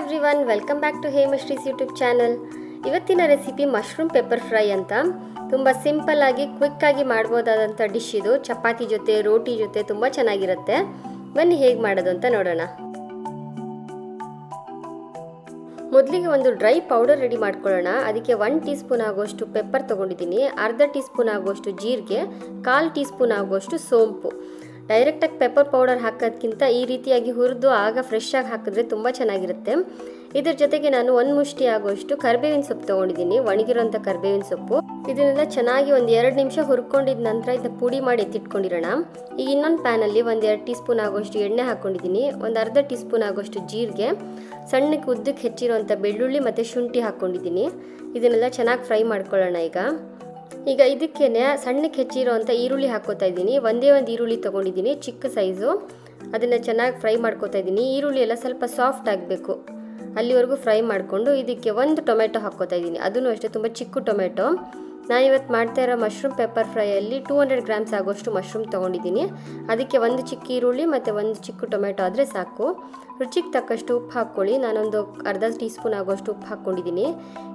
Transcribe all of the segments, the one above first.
Everyone, welcome back to Hemashree's YouTube channel. ಇವತ್ತಿನ recipe mushroom pepper fry ಅಂತ. ತುಂಬ simple ಆಗಿ ಕ್ವಿಕ್ ಆಗಿ ಮಾಡ್ಬೋದಾದಂಥ ಡಿಶ್ ಇದು. ಚಪಾತಿ ಜೊತೆ ರೋಟಿ ಜೊತೆ ತುಂಬ ಚೆನ್ನಾಗಿರುತ್ತೆ. ಬನ್ನಿ ಹೇಗೆ ಮಾಡೋದು ಅಂತ ನೋಡೋಣ. ಮೊದಲಿಗೆ ಒಂದು ಡ್ರೈ ಪೌಡರ್ ರೆಡಿ ಮಾಡ್ಕೊಳ್ಳೋಣ. ಅದಕ್ಕೆ 1 ಟೀ ಸ್ಪೂನ್ ಆಗುವಷ್ಟು ಪೆಪ್ಪರ್ ತೊಗೊಂಡಿದ್ದೀನಿ, ಅರ್ಧ ಟೀ ಸ್ಪೂನ್ ಆಗುವಷ್ಟು ಜೀರಿಗೆ, 1/4 ಟೀ ಸ್ಪೂನ್ ಆಗುವಷ್ಟು ಸೋಂಪು. ಡೈರೆಕ್ಟಾಗಿ ಪೆಪ್ಪರ್ ಪೌಡರ್ ಹಾಕೋದಕ್ಕಿಂತ ಈ ರೀತಿಯಾಗಿ ಹುರಿದು ಆಗ ಫ್ರೆಶ್ ಆಗಿ ಹಾಕಿದ್ರೆ ತುಂಬ ಚೆನ್ನಾಗಿರುತ್ತೆ. ಇದ್ರ ಜೊತೆಗೆ ನಾನು 1 ಮುಷ್ಟಿ ಆಗುವಷ್ಟು ಕರಿಬೇವಿನ ಸೊಪ್ಪು ತೊಗೊಂಡಿದ್ದೀನಿ, ಒಣಗಿರೋಂಥ ಕರಿಬೇವಿನ ಸೊಪ್ಪು. ಇದನ್ನೆಲ್ಲ ಚೆನ್ನಾಗಿ ಒಂದು 2 ನಿಮಿಷ ಹುರ್ಕೊಂಡಿದ ನಂತರ ಇದನ್ನ ಪುಡಿ ಮಾಡಿ ಎತ್ತಿಟ್ಕೊಂಡಿರೋಣ. ಈಗ ಇನ್ನೊಂದು ಪ್ಯಾನಲ್ಲಿ 1-2 ಟೀ ಸ್ಪೂನ್ ಆಗುವಷ್ಟು ಎಣ್ಣೆ ಹಾಕ್ಕೊಂಡಿದ್ದೀನಿ, ಒಂದು ಅರ್ಧ ಟೀ ಸ್ಪೂನ್ ಆಗುವಷ್ಟು ಜೀರಿಗೆ, ಸಣ್ಣಕ್ಕೆ ಉದ್ದಕ್ಕೆ ಹೆಚ್ಚಿರೋಂಥ ಬೆಳ್ಳುಳ್ಳಿ ಮತ್ತು ಶುಂಠಿ ಹಾಕ್ಕೊಂಡಿದ್ದೀನಿ. ಇದನ್ನೆಲ್ಲ ಚೆನ್ನಾಗಿ ಫ್ರೈ ಮಾಡ್ಕೊಳ್ಳೋಣ. ಈಗ ಇದಕ್ಕೇನೆ ಸಣ್ಣಕ್ಕೆ ಹೆಚ್ಚಿರೋಂಥ ಈರುಳ್ಳಿ ಹಾಕ್ಕೋತಾ ಇದ್ದೀನಿ. ಒಂದೇ ಒಂದು ಈರುಳ್ಳಿ ತೊಗೊಂಡಿದ್ದೀನಿ, ಚಿಕ್ಕ ಸೈಜು. ಅದನ್ನು ಚೆನ್ನಾಗಿ ಫ್ರೈ ಮಾಡ್ಕೋತಾ ಇದ್ದೀನಿ. ಈರುಳ್ಳಿ ಎಲ್ಲ ಸ್ವಲ್ಪ ಸಾಫ್ಟ್ ಆಗಬೇಕು, ಅಲ್ಲಿವರೆಗೂ ಫ್ರೈ ಮಾಡಿಕೊಂಡು ಇದಕ್ಕೆ 1 ಟೊಮೆಟೊ ಹಾಕ್ಕೋತಾ ಇದ್ದೀನಿ. ಅದನ್ನು ಅಷ್ಟೇ ತುಂಬ ಚಿಕ್ಕ ಟೊಮೆಟೊ. ನಾನಿವತ್ತು ಮಾಡ್ತಾ ಇರೋ ಮಶ್ರೂಮ್ ಪೆಪ್ಪರ್ ಫ್ರೈಯಲ್ಲಿ 200 ಗ್ರಾಮ್ಸ್ ಆಗೋಷ್ಟು ಮಶ್ರೂಮ್ ತೊಗೊಂಡಿದ್ದೀನಿ. ಅದಕ್ಕೆ 1 ಚಿಕ್ಕ ಈರುಳ್ಳಿ ಮತ್ತು 1 ಚಿಕ್ಕ ಟೊಮೆಟೊ ಆದರೆ ಸಾಕು. ರುಚಿಗೆ ತಕ್ಕಷ್ಟು ಉಪ್ಪು ಹಾಕ್ಕೊಳ್ಳಿ. ನಾನೊಂದು ಅರ್ಧ ಟೀ ಸ್ಪೂನ್ ಆಗೋಷ್ಟು ಉಪ್ಪು ಹಾಕ್ಕೊಂಡಿದ್ದೀನಿ.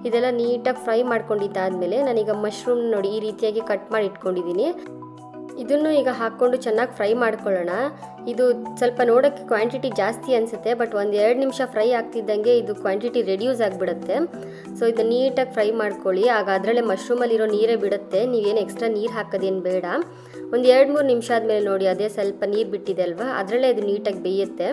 ಇದೆಲ್ಲ ನೀಟಾಗಿ ಫ್ರೈ ಮಾಡ್ಕೊಂಡಿದ್ದಾದಮೇಲೆ ನಾನೀಗ ಮಶ್ರೂಮ್ ನೋಡಿ ಈ ರೀತಿಯಾಗಿ ಕಟ್ ಮಾಡಿ ಇಟ್ಕೊಂಡಿದ್ದೀನಿ. ಇದನ್ನು ಈಗ ಹಾಕ್ಕೊಂಡು ಚೆನ್ನಾಗಿ ಫ್ರೈ ಮಾಡ್ಕೊಳ್ಳೋಣ. ಇದು ಸ್ವಲ್ಪ ನೋಡೋಕ್ಕೆ ಕ್ವಾಂಟಿಟಿ ಜಾಸ್ತಿ ಅನಿಸುತ್ತೆ, ಬಟ್ 1-2 ನಿಮಿಷ ಫ್ರೈ ಆಗ್ತಿದ್ದಂಗೆ ಇದು ಕ್ವಾಂಟಿಟಿ ರೆಡ್ಯೂಸ್ ಆಗಿಬಿಡುತ್ತೆ. ಸೊ ಇದನ್ನು ನೀಟಾಗಿ ಫ್ರೈ ಮಾಡ್ಕೊಳ್ಳಿ. ಆಗ ಅದರಲ್ಲೇ ಮಶ್ರೂಮಲ್ಲಿರೋ ನೀರೇ ಬಿಡುತ್ತೆ, ನೀವೇನು ಎಕ್ಸ್ಟ್ರಾ ನೀರು ಹಾಕೋದೇನು ಬೇಡ. ಒಂದು 2-3 ನಿಮಿಷ ಆದಮೇಲೆ ನೋಡಿ ಅದೇ ಸ್ವಲ್ಪ ನೀರು ಬಿಟ್ಟಿದೆ ಅಲ್ವಾ, ಅದರಲ್ಲೇ ಇದು ನೀಟಾಗಿ ಬೇಯುತ್ತೆ.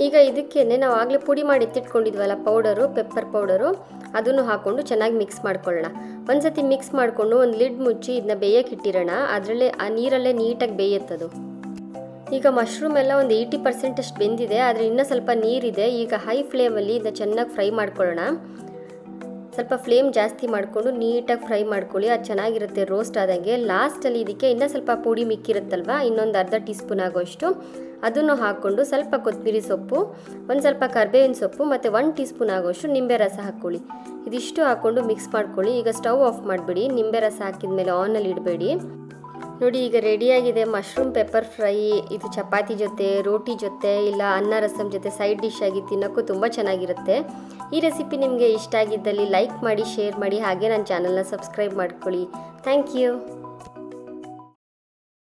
ಈಗ ಇದಕ್ಕೇನೆ ನಾವು ಆಗಲೇ ಪುಡಿ ಮಾಡಿ ಎತ್ತಿಟ್ಕೊಂಡಿದ್ವಲ್ಲ ಪೌಡರು, ಪೆಪ್ಪರ್ ಪೌಡರು, ಅದನ್ನು ಹಾಕ್ಕೊಂಡು ಚೆನ್ನಾಗಿ ಮಿಕ್ಸ್ ಮಾಡ್ಕೊಳ್ಳೋಣ. ಒಂದು ಸತಿ ಮಿಕ್ಸ್ ಮಾಡಿಕೊಂಡು ಒಂದು ಲಿಡ್ ಮುಚ್ಚಿ ಇದನ್ನ ಬೇಯಕ್ಕೆ ಇಟ್ಟಿರೋಣ. ಅದರಲ್ಲೇ ಆ ನೀರಲ್ಲೇ ನೀಟಾಗಿ ಬೇಯುತ್ತದು. ಈಗ ಮಶ್ರೂಮ್ ಎಲ್ಲ ಒಂದು 80% ಅಷ್ಟು ಬೆಂದಿದೆ, ಆದರೆ ಇನ್ನೂ ಸ್ವಲ್ಪ ನೀರಿದೆ. ಈಗ ಹೈ ಫ್ಲೇಮಲ್ಲಿ ಇದನ್ನ ಚೆನ್ನಾಗಿ ಫ್ರೈ ಮಾಡ್ಕೊಳ್ಳೋಣ. ಸ್ವಲ್ಪ ಫ್ಲೇಮ್ ಜಾಸ್ತಿ ಮಾಡಿಕೊಂಡು ನೀಟಾಗಿ ಫ್ರೈ ಮಾಡ್ಕೊಳ್ಳಿ, ಅದು ಚೆನ್ನಾಗಿರುತ್ತೆ ರೋಸ್ಟ್ ಆದಂಗೆ. ಲಾಸ್ಟಲ್ಲಿ ಇದಕ್ಕೆ ಇನ್ನೂ ಸ್ವಲ್ಪ ಪುಡಿ ಮಿಕ್ಕಿರುತ್ತಲ್ವ, ಇನ್ನೊಂದು ಅರ್ಧ ಟೀ ಸ್ಪೂನ್ ಆಗೋಷ್ಟು ಅದನ್ನು ಹಾಕ್ಕೊಂಡು ಸ್ವಲ್ಪ ಕೊತ್ತಂಬರಿ ಸೊಪ್ಪು, ಒಂದು ಸ್ವಲ್ಪ ಕರಿಬೇವಿನ ಸೊಪ್ಪು ಮತ್ತು 1 ಟೀ ಸ್ಪೂನ್ ಆಗೋಷ್ಟು ನಿಂಬೆ ರಸ ಹಾಕ್ಕೊಳ್ಳಿ. ಇದಿಷ್ಟು ಹಾಕ್ಕೊಂಡು ಮಿಕ್ಸ್ ಮಾಡ್ಕೊಳ್ಳಿ. ಈಗ ಸ್ಟವ್ ಆಫ್ ಮಾಡಿಬಿಡಿ. ನಿಂಬೆ ರಸ ಹಾಕಿದ ಮೇಲೆ ಆನಲ್ಲಿ ಇಡಬೇಡಿ. ನೋಡಿ ಈಗ ರೆಡಿಯಾಗಿದೆ ಮಶ್ರೂಮ್ ಪೆಪ್ಪರ್ ಫ್ರೈ. ಇದು ಚಪಾತಿ ಜೊತೆ, ರೋಟಿ ಜೊತೆ, ಇಲ್ಲ ಅನ್ನ ರಸಮ್ ಜೊತೆ ಸೈಡ್ ಡಿಶ್ ಆಗಿ ತಿನ್ನೋಕ್ಕೂ ತುಂಬ ಚೆನ್ನಾಗಿರುತ್ತೆ. ಈ ರೆಸಿಪಿ ನಿಮಗೆ ಇಷ್ಟ ಆಗಿದ್ದಲ್ಲಿ ಲೈಕ್ ಮಾಡಿ, ಶೇರ್ ಮಾಡಿ, ಹಾಗೆ ನನ್ನ ಚಾನಲ್ನ ಸಬ್ಸ್ಕ್ರೈಬ್ ಮಾಡ್ಕೊಳ್ಳಿ. Thank you.